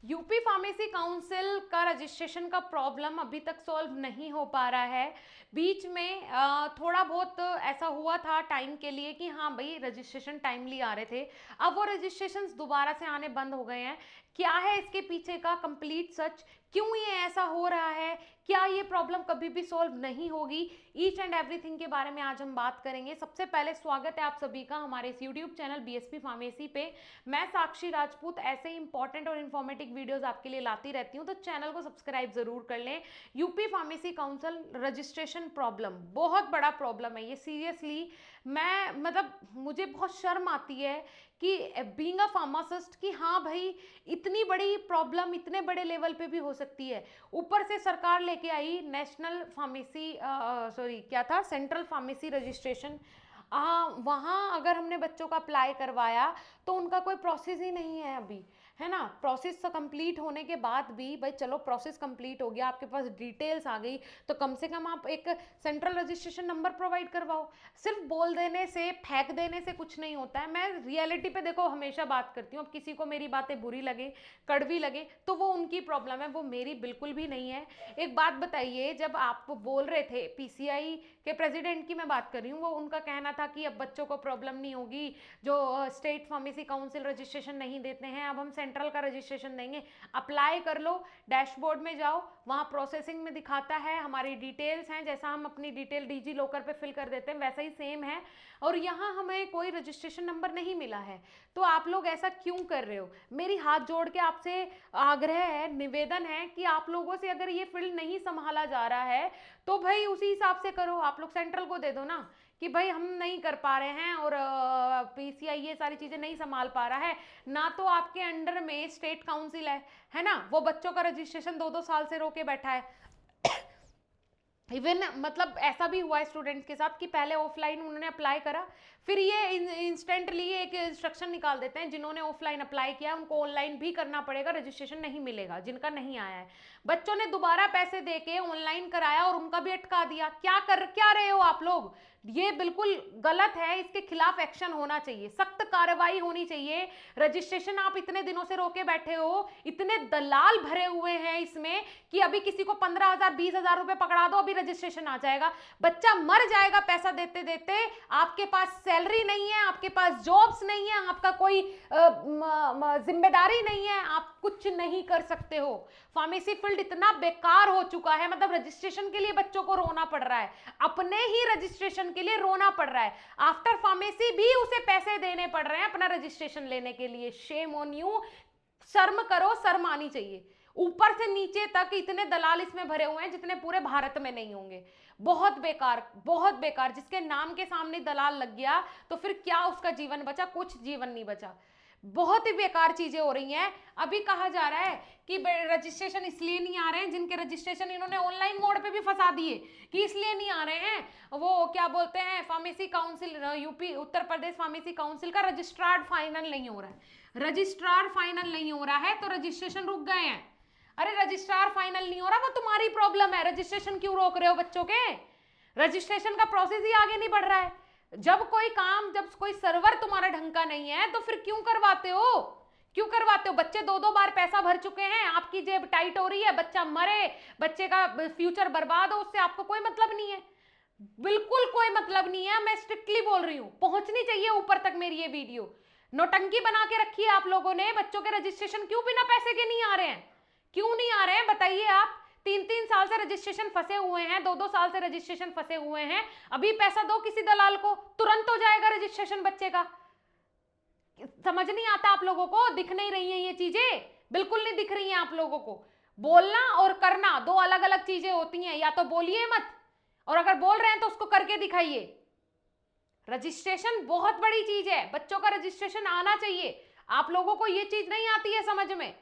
UP pharmacy council का registration का problem अभी तक सॉल्व नहीं हो पा रहा है। बीच में थोड़ा बहुत ऐसा हुआ था टाइम के लिए कि हाँ भाई रजिस्ट्रेशन टाइमली आ रहे थे, अब वो रजिस्ट्रेशंस दोबारा से आने बंद हो गए हैं। क्या है इसके पीछे का कंप्लीट सच, क्यों ये ऐसा हो रहा है, क्या ये प्रॉब्लम कभी भी सॉल्व नहीं होगी, ईच एंड एवरीथिंग के बारे में आज हम बात करेंगे। सबसे पहले स्वागत है आप सभी का हमारे इस यूट्यूब चैनल बीएसपी फार्मेसी पे। मैं साक्षी राजपूत ऐसे ही इंपॉर्टेंट और इन्फॉर्मेटिव वीडियोस आपके लिए लाती रहती हूँ, तो चैनल को सब्सक्राइब जरूर कर लें। UP pharmacy council registration problem बहुत बड़ा प्रॉब्लम है ये, सीरियसली मैं मतलब मुझे बहुत शर्म आती है कि बीइंग अ फार्मासिस्ट कि हाँ भाई इतनी बड़ी प्रॉब्लम इतने बड़े लेवल पे भी हो सकती है। ऊपर से सरकार लेके आई नेशनल फार्मेसी सॉरी क्या था, सेंट्रल फार्मेसी रजिस्ट्रेशन। वहाँ अगर हमने बच्चों का अप्लाई करवाया तो उनका कोई प्रोसेस ही नहीं है अभी, है ना। प्रोसेस कंप्लीट होने के बाद भी भाई चलो प्रोसेस कंप्लीट हो गया, आपके पास डिटेल्स आ गई, तो कम से कम आप एक सेंट्रल रजिस्ट्रेशन नंबर प्रोवाइड करवाओ। सिर्फ बोल देने से फेंक देने से कुछ नहीं होता है। मैं रियलिटी पे देखो हमेशा बात करती हूँ, अब किसी को मेरी बातें बुरी लगे कड़वी लगे तो वो उनकी प्रॉब्लम है, वो मेरी बिल्कुल भी नहीं है। एक बात बताइए, जब आप बोल रहे थे पीसीआई के प्रेसिडेंट की मैं बात कर रही हूँ, वो उनका कहना था कि अब बच्चों को प्रॉब्लम नहीं होगी, जो स्टेट फार्मेसी काउंसिल रजिस्ट्रेशन नहीं देते हैं अब हम सेंट्रल का रजिस्ट्रेशन देंगे। अप्लाई कर लो, डैशबोर्ड में जाओ, वहाँ प्रोसेसिंग में दिखाता है, हमारी डिटेल्स हैं, जैसा हम अपनी डिटेल डीजी लॉकर पे फिल कर देते हैं वैसा ही सेम है, और यहाँ हमें कोई रजिस्ट्रेशन नंबर नहीं मिला है। तो आप लोग ऐसा क्यों कर रहे हो? मेरी हाथ जोड़ के आपसे आग्रह है, निवेदन है कि आप लोगों से अगर ये फील्ड नहीं संभाला जा रहा है तो भाई उसी हिसाब से करो। आप लोग सेंट्रल को दे दो ना कि भाई हम नहीं कर पा रहे हैं और पीसीआई ये सारी चीजें नहीं संभाल पा रहा है ना, तो आपके अंडर में स्टेट काउंसिल है ना, वो बच्चों का रजिस्ट्रेशन 2-2 साल से रोके बैठा है। इवन मतलब ऐसा भी हुआ है स्टूडेंट्स के साथ कि पहले ऑफलाइन उन्होंने अप्लाई करा, फिर ये इंस्टेंटली एक इंस्ट्रक्शन निकाल देते हैं जिन्होंने ऑफलाइन अप्लाई किया उनको ऑनलाइन भी करना पड़ेगा, रजिस्ट्रेशन नहीं मिलेगा जिनका नहीं आया है। बच्चों ने दोबारा पैसे देके ऑनलाइन कराया और उनका भी अटका दिया। क्या रहे हो आप लोग? ये बिल्कुल गलत है, इसके खिलाफ एक्शन होना चाहिए, सख्त कार्रवाई होनी चाहिए। रजिस्ट्रेशन आप इतने दिनों से रोके बैठे हो, इतने दलाल भरे हुए हैं इसमें कि अभी किसी को 15,000 20,000 रुपए पकड़ा दो अभी रजिस्ट्रेशन आ जाएगा, बच्चा मर जाएगा पैसा देते देते। आपके पास सैलरी नहीं है, आपके पास जॉब्स नहीं है, आपका कोई जिम्मेदारी नहीं है, आप कुछ नहीं कर सकते हो। फार्मेसी फील्ड इतना बेकार हो चुका है, मतलब रजिस्ट्रेशन के लिए बच्चों को रोना पड़ रहा है, अपने ही रजिस्ट्रेशन के लिए रोना पड़ रहा है, आफ्टर फार्मेसी भी उसे पैसे देने पड़ रहे हैं अपना रजिस्ट्रेशन लेने के लिए। शेम ऑन यू, शर्म करो, शर्म आनी चाहिए। ऊपर से नीचे तक इतने दलाल इसमें भरे हुए हैं जितने पूरे भारत में नहीं होंगे। बहुत बेकार, बहुत बेकार। जिसके नाम के सामने दलाल लग गया तो फिर क्या उसका जीवन बचा? कुछ जीवन नहीं बचा। बहुत ही बेकार चीजें हो रही हैं। अभी कहा जा रहा है कि रजिस्ट्रेशन इसलिए नहीं आ रहे हैं, जिनके रजिस्ट्रेशन इन्होंने ऑनलाइन मोड पे भी फंसा दिए कि इसलिए नहीं आ रहे हैं, वो क्या बोलते हैं pharmacy council, UP Uttar Pradesh pharmacy council का रजिस्ट्रार्ड फाइनल नहीं हो रहा है। रजिस्ट्रार फाइनल नहीं हो रहा है तो रजिस्ट्रेशन रुक गए हैं। अरे रजिस्ट्रार फाइनल नहीं हो रहा, वो तुम्हारी प्रॉब्लम है, रजिस्ट्रेशन क्यों रोक रहे हो बच्चों के? रजिस्ट्रेशन का प्रोसेस ही आगे नहीं बढ़ रहा है। जब कोई सर्वर तुम्हारा ढंग का नहीं है तो फिर क्यों करवाते हो? क्यों करवाते हो? बच्चे 2-2 बार पैसा भर चुके हैं, आपकी जेब टाइट हो रही है, बच्चा मरे, बच्चे का फ्यूचर बर्बाद हो, उससे आपको कोई मतलब नहीं है, बिल्कुल कोई मतलब नहीं है। मैं स्ट्रिक्टली बोल रही हूँ, पहुंचनी चाहिए ऊपर तक मेरी ये वीडियो। नौटंकी बना के रखी है आप लोगों ने। बच्चों के रजिस्ट्रेशन क्यों बिना पैसे के नहीं आ रहे हैं? क्यों नहीं आ रहे हैं बताइए आप? 3-3 साल से रजिस्ट्रेशन फंसे हुए हैं, 2-2 साल से रजिस्ट्रेशन फंसे हुए हैं, अभी पैसा दो किसी दलाल को, तुरंत हो जाएगा रजिस्ट्रेशन बच्चे का। समझ नहीं आता आप लोगों को? दिख नहीं रही हैं ये चीजें? बिल्कुल नहीं दिख रही हैं आप लोगों को। बोलना और करना दो अलग अलग चीजें होती हैं, या तो बोलिए मत, और अगर बोल रहे हैं तो उसको करके दिखाइए। रजिस्ट्रेशन बहुत बड़ी चीज है, बच्चों का रजिस्ट्रेशन आना चाहिए। आप लोगों को ये चीज नहीं आती है समझ में,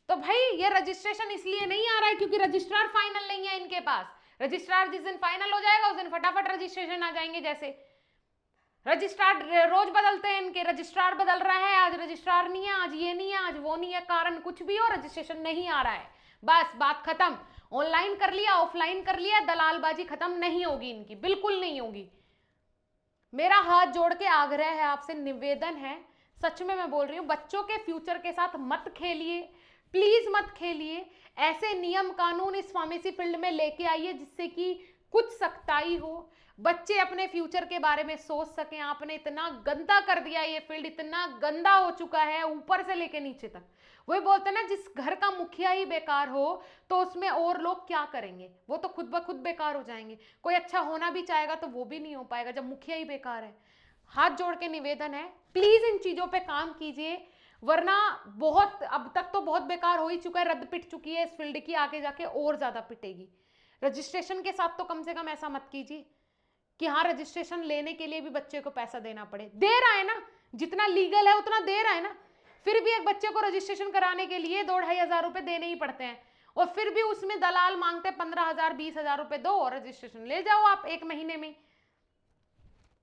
तो भाई ये रजिस्ट्रेशन इसलिए नहीं आ रहा है क्योंकि रजिस्ट्रार फाइनल नहीं है इनके पास। रजिस्ट्रार जिस दिन फाइनल हो जाएगा उस दिन फटाफट रजिस्ट्रेशन आ जाएंगे। जैसे रजिस्ट्रार रोज बदलते हैं, इनके रजिस्ट्रार बदल रहा है, आज रजिस्ट्रार नहीं है, आज ये नहीं है, आज वो नहीं है, कारण कुछ भी हो, रजिस्ट्रेशन नहीं आ रहा है, बस बात खत्म। ऑनलाइन कर लिया, ऑफलाइन कर लिया, दलालबाजी खत्म नहीं होगी इनकी, बिल्कुल नहीं होगी। मेरा हाथ जोड़ के आग्रह है आपसे, निवेदन है, सच में मैं बोल रही हूँ, बच्चों के फ्यूचर के साथ मत खेलिए। प्लीज मत खेलिए। ऐसे नियम कानून इस फार्मेसी फील्ड में लेके आइए जिससे कि कुछ सख्ताई हो, बच्चे अपने फ्यूचर के बारे में सोच सकें। आपने इतना गंदा कर दिया, ये फील्ड इतना गंदा हो चुका है ऊपर से लेके नीचे तक। वही बोलते हैं ना, जिस घर का मुखिया ही बेकार हो तो उसमें और लोग क्या करेंगे, वो तो खुद ब खुद बेकार हो जाएंगे। कोई अच्छा होना भी चाहेगा तो वो भी नहीं हो पाएगा जब मुखिया ही बेकार है। हाथ जोड़ के निवेदन है, प्लीज इन चीजों पे काम कीजिए, वरना बहुत, अब तक तो बहुत बेकार हो ही चुका है, रद्द पिट चुकी है इस फील्ड की, आगे जाके और ज्यादा पिटेगी। रजिस्ट्रेशन के साथ तो कम से कम ऐसा मत कीजिए कि हाँ रजिस्ट्रेशन लेने के लिए भी बच्चे को पैसा देना पड़े। दे रहा है ना, जितना लीगल है उतना दे रहा है ना, फिर भी एक बच्चे को रजिस्ट्रेशन कराने के लिए 2-2.5 हजार रुपए देने ही पड़ते हैं, और फिर भी उसमें दलाल मांगते 15,000 20,000 रुपए दो और रजिस्ट्रेशन ले जाओ आप 1 महीने में।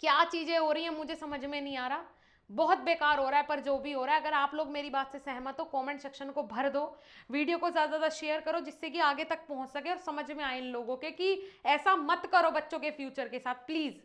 क्या चीजें हो रही हैं मुझे समझ में नहीं आ रहा, बहुत बेकार हो रहा है। पर जो भी हो रहा है, अगर आप लोग मेरी बात से सहमत हो, कमेंट सेक्शन को भर दो, वीडियो को ज्यादा ज्यादा शेयर करो जिससे कि आगे तक पहुंच सके और समझ में आए इन लोगों के कि ऐसा मत करो बच्चों के फ्यूचर के साथ, प्लीज।